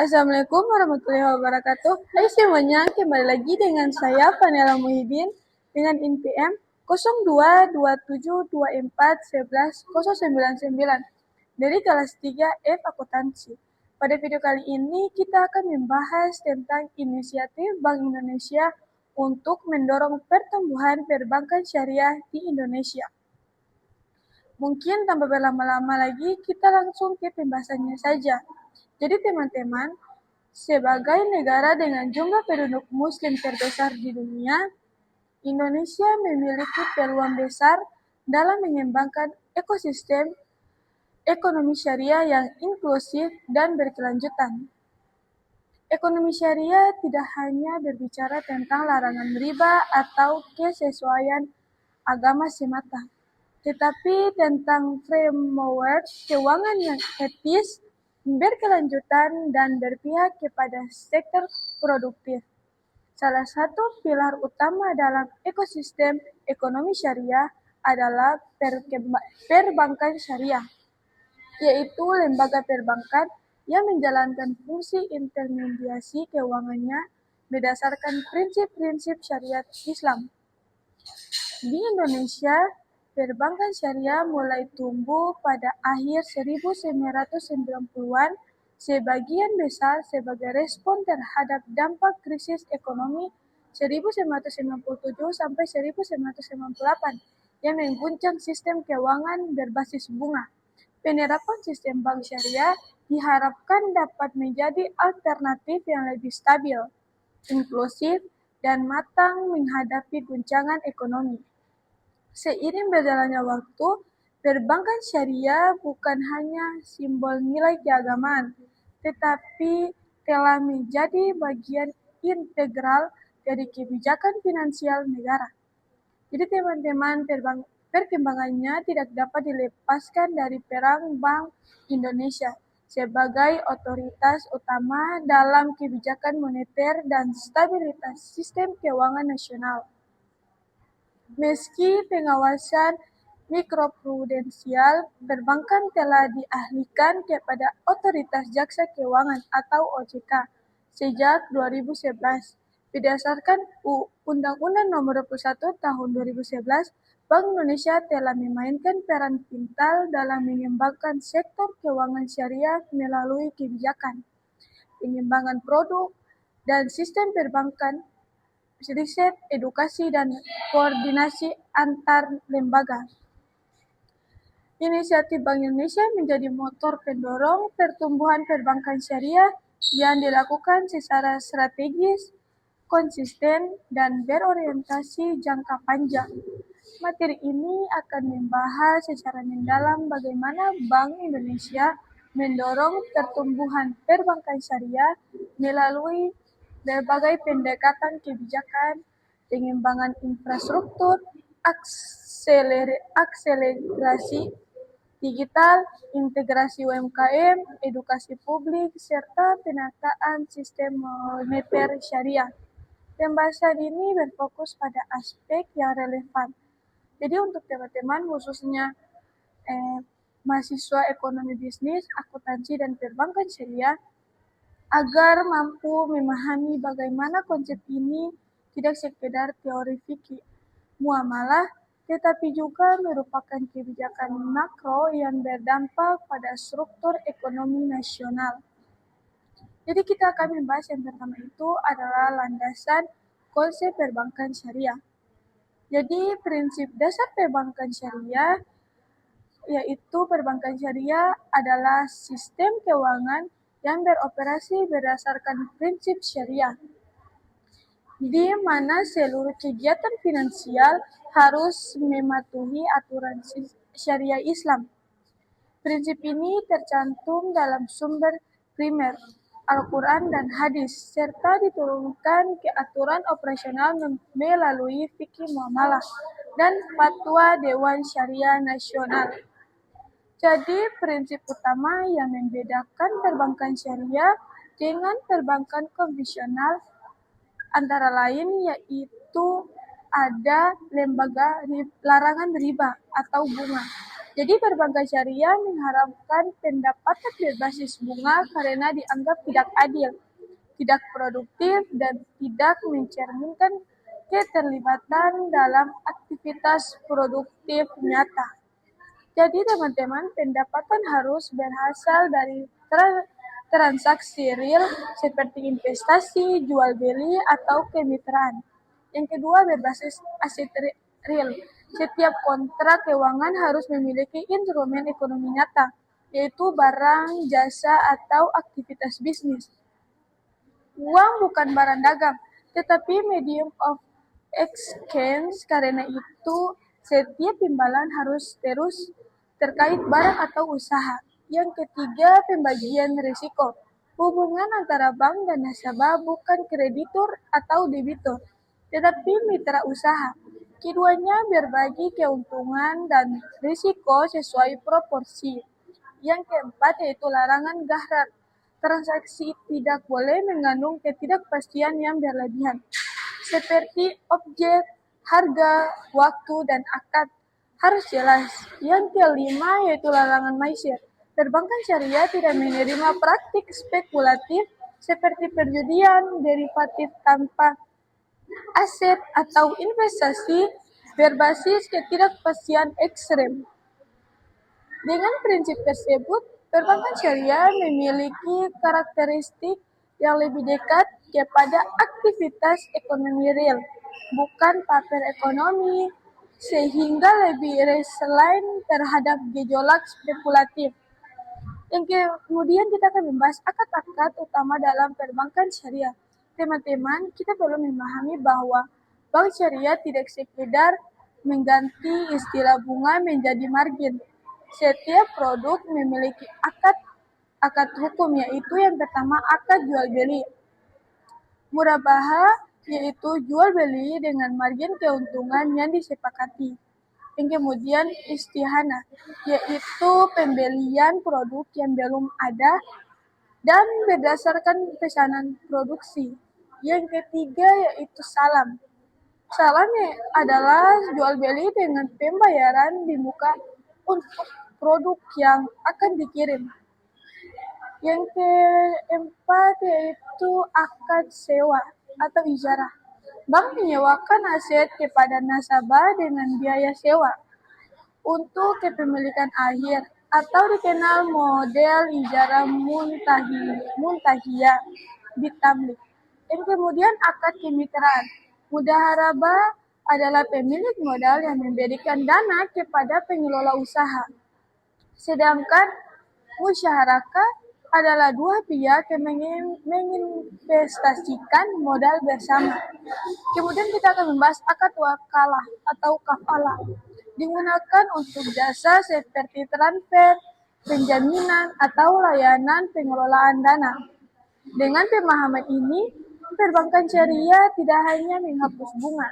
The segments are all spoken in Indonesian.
Assalamualaikum warahmatullahi wabarakatuh. Hai semuanya, kembali lagi dengan saya Vanela Muhyiddin dengan NPM 0227241199 dari kelas 3 F Akuntansi. Pada video kali ini kita akan membahas tentang inisiatif Bank Indonesia untuk mendorong pertumbuhan perbankan syariah di Indonesia. Mungkin tanpa berlama-lama lagi, kita langsung ke pembahasannya saja. Jadi teman-teman, sebagai negara dengan jumlah penduduk muslim terbesar di dunia, Indonesia memiliki peluang besar dalam mengembangkan ekosistem ekonomi syariah yang inklusif dan berkelanjutan. Ekonomi syariah tidak hanya berbicara tentang larangan riba atau kesesuaian agama semata, tetapi tentang framework keuangan yang etis, berkelanjutan, dan berpihak kepada sektor produktif. Salah satu pilar utama dalam ekosistem ekonomi syariah adalah perbankan syariah, yaitu lembaga perbankan yang menjalankan fungsi intermediasi keuangannya berdasarkan prinsip-prinsip syariat Islam. Di Indonesia, perbankan syariah mulai tumbuh pada akhir 1990-an, sebagian besar sebagai respon terhadap dampak krisis ekonomi 1997-1998 yang mengguncang sistem keuangan berbasis bunga. Penerapan sistem bank syariah diharapkan dapat menjadi alternatif yang lebih stabil, inklusif, dan matang menghadapi guncangan ekonomi. Seiring berjalannya waktu, perbankan syariah bukan hanya simbol nilai keagamaan, tetapi telah menjadi bagian integral dari kebijakan finansial negara. Jadi teman-teman, perkembangannya tidak dapat dilepaskan dari peran Bank Indonesia sebagai otoritas utama dalam kebijakan moneter dan stabilitas sistem keuangan nasional. Meski pengawasan mikroprudensial perbankan telah dialihkan kepada Otoritas Jasa Keuangan atau OJK sejak 2011. Berdasarkan Undang-Undang Nomor 21 Tahun 2011, Bank Indonesia telah memainkan peran vital dalam mengembangkan sektor keuangan syariah melalui kebijakan, pengembangan produk, dan sistem perbankan, riset, edukasi, dan koordinasi antar lembaga. Inisiatif Bank Indonesia menjadi motor pendorong pertumbuhan perbankan syariah yang dilakukan secara strategis, konsisten, dan berorientasi jangka panjang. Materi ini akan membahas secara mendalam bagaimana Bank Indonesia mendorong pertumbuhan perbankan syariah melalui berbagai pendekatan kebijakan, pengembangan infrastruktur, akselerasi digital, integrasi UMKM, edukasi publik, serta penataan sistem moneter syariah. Pembahasan ini berfokus pada aspek yang relevan. Jadi untuk teman-teman khususnya mahasiswa ekonomi bisnis, akuntansi, dan perbankan syariah, agar mampu memahami bagaimana konsep ini tidak sekedar teori fikih muamalah, tetapi juga merupakan kebijakan makro yang berdampak pada struktur ekonomi nasional. Jadi kita akan membahas yang pertama itu adalah landasan konsep perbankan syariah. Jadi prinsip dasar perbankan syariah yaitu perbankan syariah adalah sistem keuangan yang beroperasi berdasarkan prinsip syariah, di mana seluruh kegiatan finansial harus mematuhi aturan syariah Islam. Prinsip ini tercantum dalam sumber primer, Al-Quran dan hadis, serta diturunkan ke aturan operasional melalui fikih muamalah dan fatwa Dewan Syariah Nasional. Jadi prinsip utama yang membedakan perbankan syariah dengan perbankan konvensional antara lain yaitu ada lembaga larangan riba atau bunga. Jadi perbankan syariah mengharapkan pendapatan berbasis bunga karena dianggap tidak adil, tidak produktif, dan tidak mencerminkan keterlibatan dalam aktivitas produktif nyata. Jadi teman-teman, pendapatan harus berasal dari transaksi real seperti investasi, jual beli, atau kemitraan. Yang kedua, berbasis aset real. Setiap kontrak keuangan harus memiliki instrumen ekonomi nyata, yaitu barang, jasa, atau aktivitas bisnis. Uang bukan barang dagang, tetapi medium of exchange. Karena itu, setiap imbalan harus terus terkait barang atau usaha. Yang ketiga, pembagian risiko. Hubungan antara bank dan nasabah bukan kreditur atau debitur, tetapi mitra usaha. Keduanya berbagi keuntungan dan risiko sesuai proporsi. Yang keempat yaitu larangan gharar. Transaksi tidak boleh mengandung ketidakpastian yang berlebihan, seperti objek, harga, waktu, dan akad harus jelas. Yang kelima yaitu larangan maisir. Perbankan syariah tidak menerima praktik spekulatif seperti perjudian, derivatif tanpa aset, atau investasi berbasis ketidakpastian ekstrem. Dengan prinsip tersebut, perbankan syariah memiliki karakteristik yang lebih dekat kepada aktivitas ekonomi real, bukan paper ekonomi, sehingga lebih resilient terhadap gejolak spekulatif. Yang kemudian kita akan membahas akad-akad utama dalam perbankan syariah. Teman-teman, kita perlu memahami bahwa bank syariah tidak sekedar mengganti istilah bunga menjadi margin. Setiap produk memiliki akad hukum, yaitu yang pertama akad jual beli. Murabaha yaitu jual beli dengan margin keuntungan yang disepakati. Yang kemudian istihana, yaitu pembelian produk yang belum ada dan berdasarkan pesanan produksi. Yang ketiga yaitu salam. Salam adalah jual beli dengan pembayaran di muka untuk produk yang akan dikirim. Yang keempat yaitu akad sewa atau ijarah. Bank menyewakan aset kepada nasabah dengan biaya sewa untuk kepemilikan akhir atau dikenal model ijarah muntahiyah bitamlik. Dan kemudian akad kemitraan. Mudaharabah adalah pemilik modal yang memberikan dana kepada pengelola usaha. Sedangkan musyarakah adalah dua pihak yang menginvestasikan modal bersama. Kemudian kita akan membahas akad wakalah atau kafalah. Digunakan untuk jasa seperti transfer, penjaminan, atau layanan pengelolaan dana. Dengan pemahaman ini, perbankan syariah tidak hanya menghapus bunga,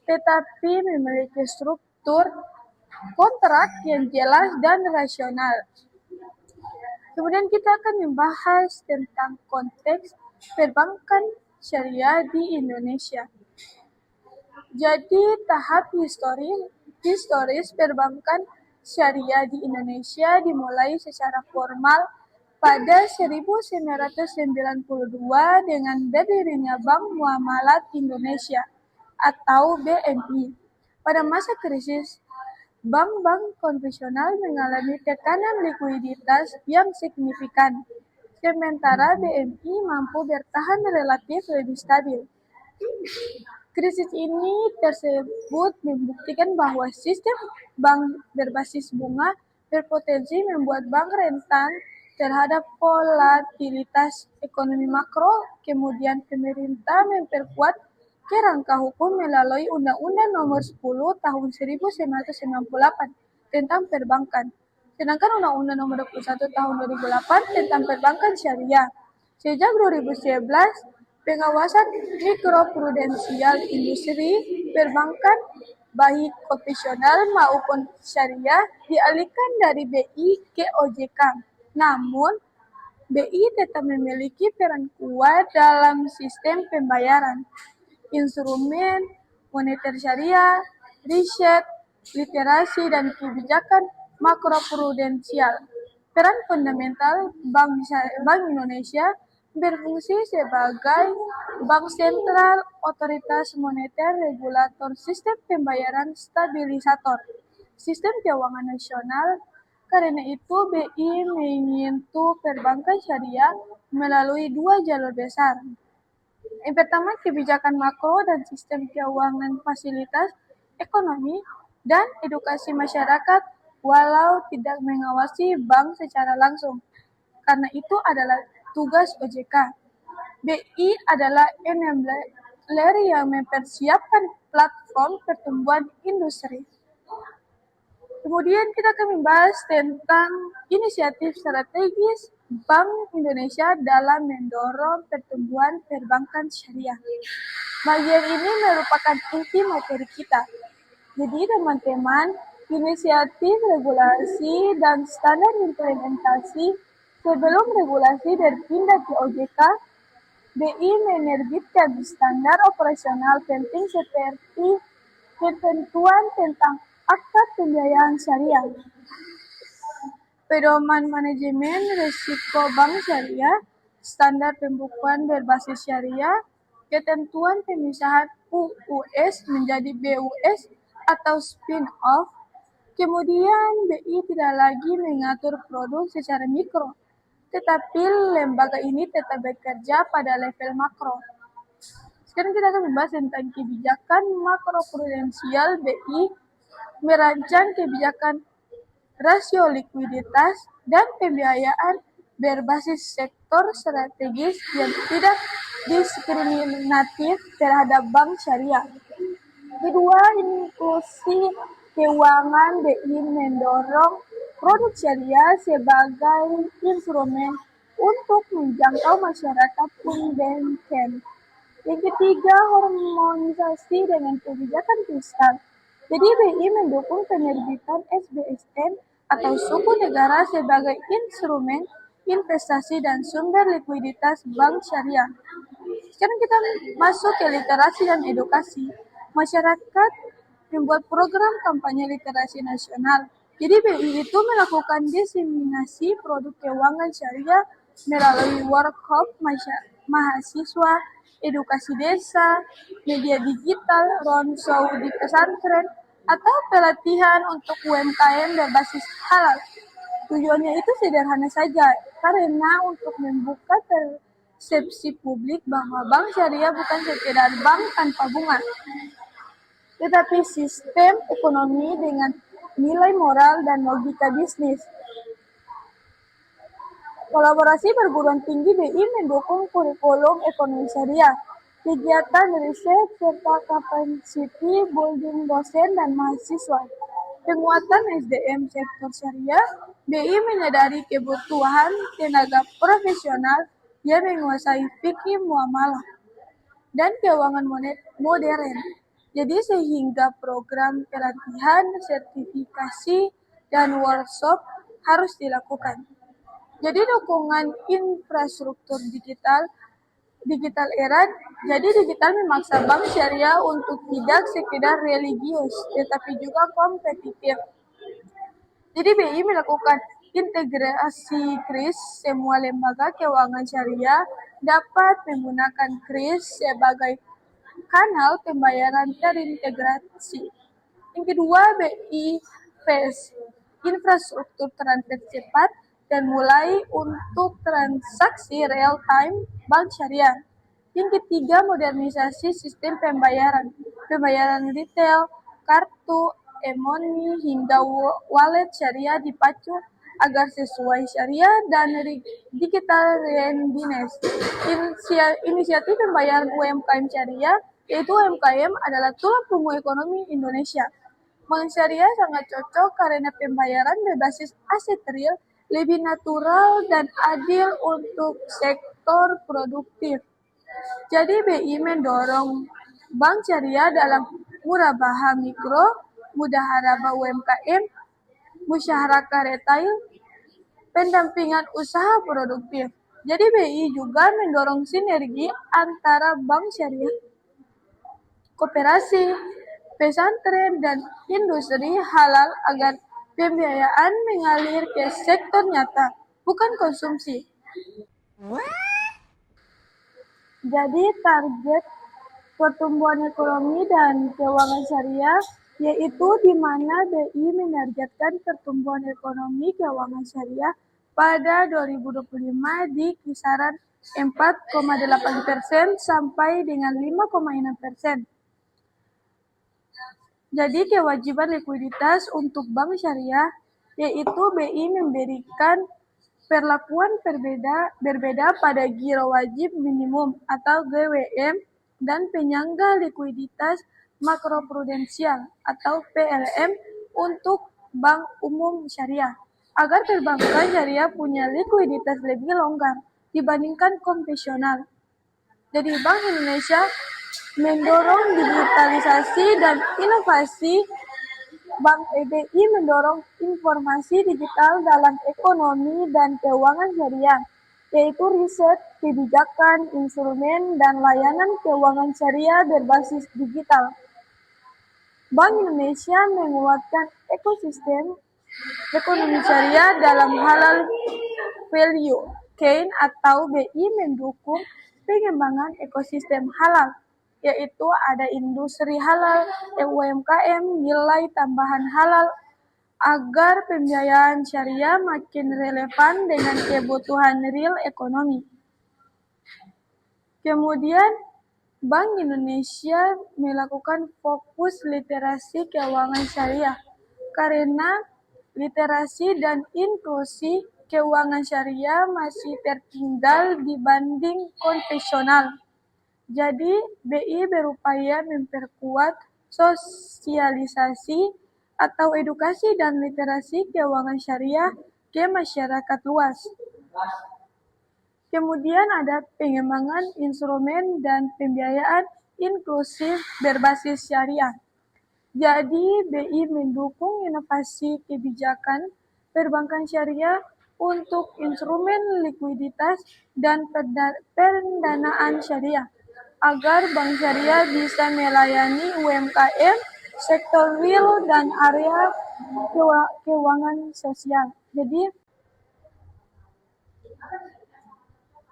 tetapi memiliki struktur kontrak yang jelas dan rasional. Kemudian kita akan membahas tentang konteks perbankan syariah di Indonesia. Jadi tahap historis perbankan syariah di Indonesia dimulai secara formal pada 1992 dengan berdirinya Bank Muamalat Indonesia atau BMI. Pada masa krisis, bank-bank konvensional mengalami tekanan likuiditas yang signifikan, sementara BMI mampu bertahan relatif lebih stabil. Krisis ini tersebut membuktikan bahwa sistem bank berbasis bunga berpotensi membuat bank rentan terhadap volatilitas ekonomi makro. Kemudian pemerintah memperkuat kerangka hukum melalui Undang-Undang Nomor 10 Tahun 1998 tentang perbankan, sedangkan Undang-Undang Nomor 21 Tahun 2008 tentang perbankan syariah. Sejak 2011, pengawasan mikroprudensial industri perbankan baik konvensional maupun syariah dialihkan dari BI ke OJK. Namun, BI tetap memiliki peran kuat dalam sistem pembayaran, instrumen moneter syariah, riset, literasi, dan kebijakan makroprudensial. Peran fundamental Bank Indonesia berfungsi sebagai bank sentral, otoritas moneter, regulator sistem pembayaran, stabilisator sistem keuangan nasional. Karena itu, BI menyentuh perbankan syariah melalui dua jalur besar. Yang pertama, kebijakan makro dan sistem keuangan fasilitas ekonomi dan edukasi masyarakat walau tidak mengawasi bank secara langsung. Karena itu adalah tugas OJK. BI adalah enabler yang mempersiapkan platform pertumbuhan industri. Kemudian kita akan membahas tentang inisiatif strategis Bank Indonesia dalam mendorong pertumbuhan perbankan syariah. Bagian ini merupakan inti materi kita. Jadi teman-teman, inisiatif regulasi dan standar implementasi sebelum regulasi berpindah ke OJK, BI menerbitkan standar operasional penting seperti ketentuan tentang akta pembiayaan syariah, pedoman manajemen risiko bank syariah, standar pembukuan berbasis syariah, ketentuan pemisahan UUS menjadi BUS atau spin-off. Kemudian BI tidak lagi mengatur produk secara mikro, tetapi lembaga ini tetap bekerja pada level makro. Sekarang kita akan membahas tentang kebijakan makroprudensial. BI merancang kebijakan rasio likuiditas dan pembiayaan berbasis sektor strategis yang tidak diskriminatif terhadap bank syariah. Kedua, inklusi keuangan. BI mendorong produk syariah sebagai instrumen untuk menjangkau masyarakat unbanked. Yang ketiga, harmonisasi dengan kebijakan fiskal. Jadi BI mendukung penerbitan SBSN atau suku negara sebagai instrumen investasi dan sumber likuiditas bank syariah. Sekarang kita masuk ke literasi dan edukasi. Masyarakat membuat program kampanye literasi nasional. Jadi BI itu melakukan diseminasi produk keuangan syariah melalui workshop mahasiswa, edukasi desa, media digital, roadshow di pesantren, atau pelatihan untuk UMKM berbasis halal. Tujuannya itu sederhana saja, karena untuk membuka persepsi publik bahwa bank syariah bukan sekedar bank tanpa bunga, tetapi sistem ekonomi dengan nilai moral dan logika bisnis. Kolaborasi perguruan tinggi. BI mendukung kurikulum ekonomi syariah, kegiatan riset, serta capacity building dosen dan mahasiswa. Penguatan SDM sektor syariah. BI menyadari kebutuhan tenaga profesional yang menguasai fikih muamalah dan keuangan modern. Jadi sehingga program pelatihan, sertifikasi, dan workshop harus dilakukan. Jadi dukungan infrastruktur digital era. Jadi digital memaksa bank syariah untuk tidak sekedar religius, tetapi juga kompetitif. Jadi BI melakukan integrasi KRIS. Semua lembaga keuangan syariah dapat menggunakan KRIS sebagai kanal pembayaran terintegrasi. Yang kedua, BI FAST, infrastruktur transfer cepat dan mulai untuk transaksi real-time bank syariah. Yang ketiga, modernisasi sistem pembayaran retail, kartu, e-money, hingga wallet syariah dipacu agar sesuai syariah dan digital readiness. Inisiatif pembayaran UMKM syariah, yaitu UMKM adalah tulang punggung ekonomi Indonesia. Bank syariah sangat cocok karena pembayaran berbasis aset real lebih natural dan adil untuk sektor produktif. Jadi BI mendorong bank syariah dalam murabahah mikro, mudaharabah UMKM, musyarakah retail, pendampingan usaha produktif. Jadi BI juga mendorong sinergi antara bank syariah, koperasi, pesantren, dan industri halal agar Pembiayaan mengalir ke sektor nyata, bukan konsumsi. Jadi target pertumbuhan ekonomi dan keuangan syariah yaitu di mana BI menargetkan pertumbuhan ekonomi keuangan syariah pada 2025 di kisaran 4,8% sampai dengan 5,6%. Jadi kewajiban likuiditas untuk bank syariah yaitu BI memberikan perlakuan berbeda pada giro wajib minimum atau GWM dan penyangga likuiditas makroprudensial atau PLM untuk bank umum syariah agar perbankan syariah punya likuiditas lebih longgar dibandingkan konvensional. Jadi Bank Indonesia mendorong digitalisasi dan inovasi. Bank BI mendorong informasi digital dalam ekonomi dan keuangan syariah, yaitu riset, kebijakan, instrumen, dan layanan keuangan syariah berbasis digital. Bank Indonesia menguatkan ekosistem ekonomi syariah dalam halal value chain atau BI mendukung pengembangan ekosistem halal, yaitu ada industri halal, UMKM, nilai tambahan halal, agar pembiayaan syariah makin relevan dengan kebutuhan real ekonomi. Kemudian, Bank Indonesia melakukan fokus literasi keuangan syariah, karena literasi dan inklusi keuangan syariah masih tertinggal dibanding konvensional. Jadi, BI berupaya memperkuat sosialisasi atau edukasi dan literasi keuangan syariah ke masyarakat luas. Kemudian ada pengembangan instrumen dan pembiayaan inklusif berbasis syariah. Jadi, BI mendukung inovasi kebijakan perbankan syariah untuk instrumen likuiditas dan pendanaan syariah, agar bank syariah bisa melayani UMKM, sektor real, dan area keuangan sosial.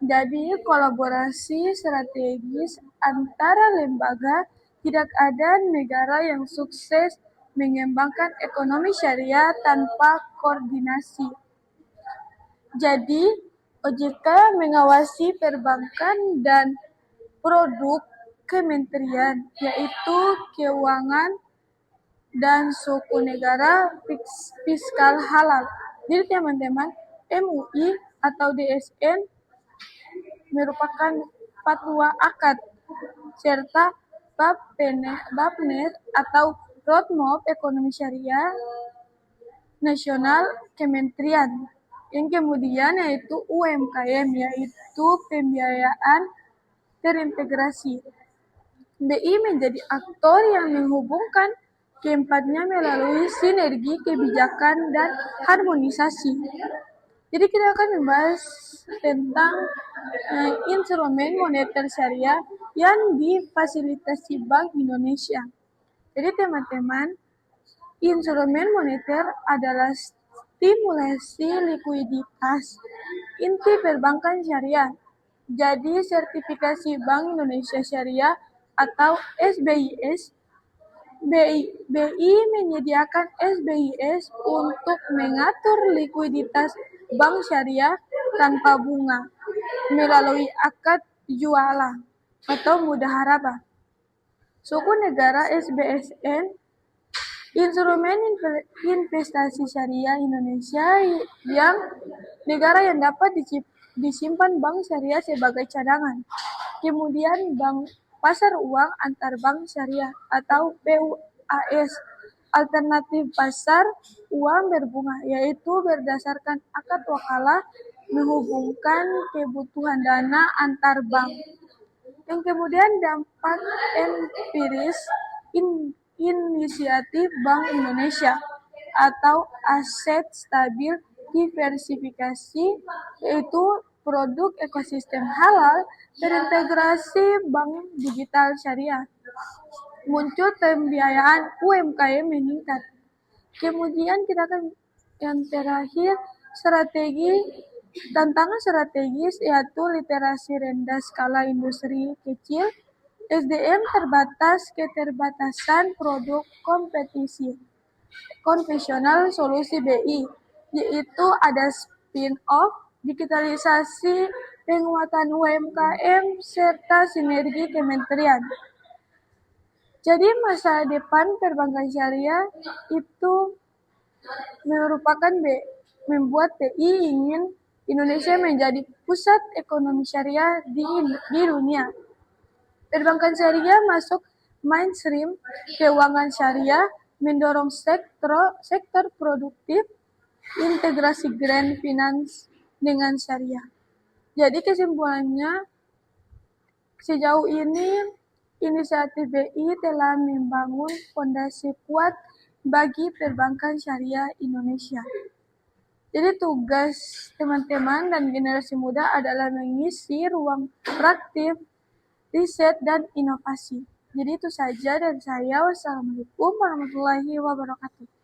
Jadi kolaborasi strategis antara lembaga, tidak ada negara yang sukses mengembangkan ekonomi syariah tanpa koordinasi. Jadi, OJK mengawasi perbankan dan produk kementerian, yaitu keuangan dan suku negara fiskal halal. Jadi teman-teman, MUI atau DSN merupakan fatwa akad serta Bapnet atau Roadmap Ekonomi Syariah Nasional Kementerian. Yang kemudian yaitu UMKM, yaitu pembiayaan terintegrasi. BI menjadi aktor yang menghubungkan keempatnya melalui sinergi kebijakan dan harmonisasi. Jadi kita akan membahas tentang instrumen moneter syariah yang difasilitasi Bank Indonesia. Jadi teman-teman, instrumen moneter adalah stimulasi likuiditas inti perbankan syariah. Jadi sertifikasi Bank Indonesia Syariah atau SBIS, BI menyediakan SBIS untuk mengatur likuiditas bank syariah tanpa bunga melalui akad jualah atau mudaharabah. Suku negara SBSN, instrumen investasi syariah Indonesia yang negara yang dapat disimpan bank syariah sebagai cadangan. Kemudian bank pasar uang antar bank syariah atau PUAS, alternatif pasar uang berbunga, yaitu berdasarkan akad wakalah menghubungkan kebutuhan dana antar bank. Yang kemudian dampak empiris inisiatif Bank Indonesia atau aset stabil diversifikasi, yaitu produk ekosistem halal terintegrasi bank digital syariah. Muncul pembiayaan UMKM meningkat. Kemudian kita akan yang terakhir, tantangan strategis yaitu literasi rendah skala industri kecil, SDM terbatas, keterbatasan produk kompetisi konvensional, solusi BI, yaitu ada spin-off, digitalisasi, penguatan UMKM, serta sinergi kementerian. Jadi masa depan perbankan syariah itu merupakan membuat BI ingin Indonesia menjadi pusat ekonomi syariah di dunia. Perbankan syariah masuk mainstream keuangan syariah, mendorong sektor produktif, integrasi grand finance dengan syariah. Jadi kesimpulannya, sejauh ini inisiatif BI telah membangun fondasi kuat bagi perbankan syariah Indonesia. Jadi tugas teman-teman dan generasi muda adalah mengisi ruang praktik, riset, dan inovasi. Jadi itu saja dari saya. Wassalamualaikum warahmatullahi wabarakatuh.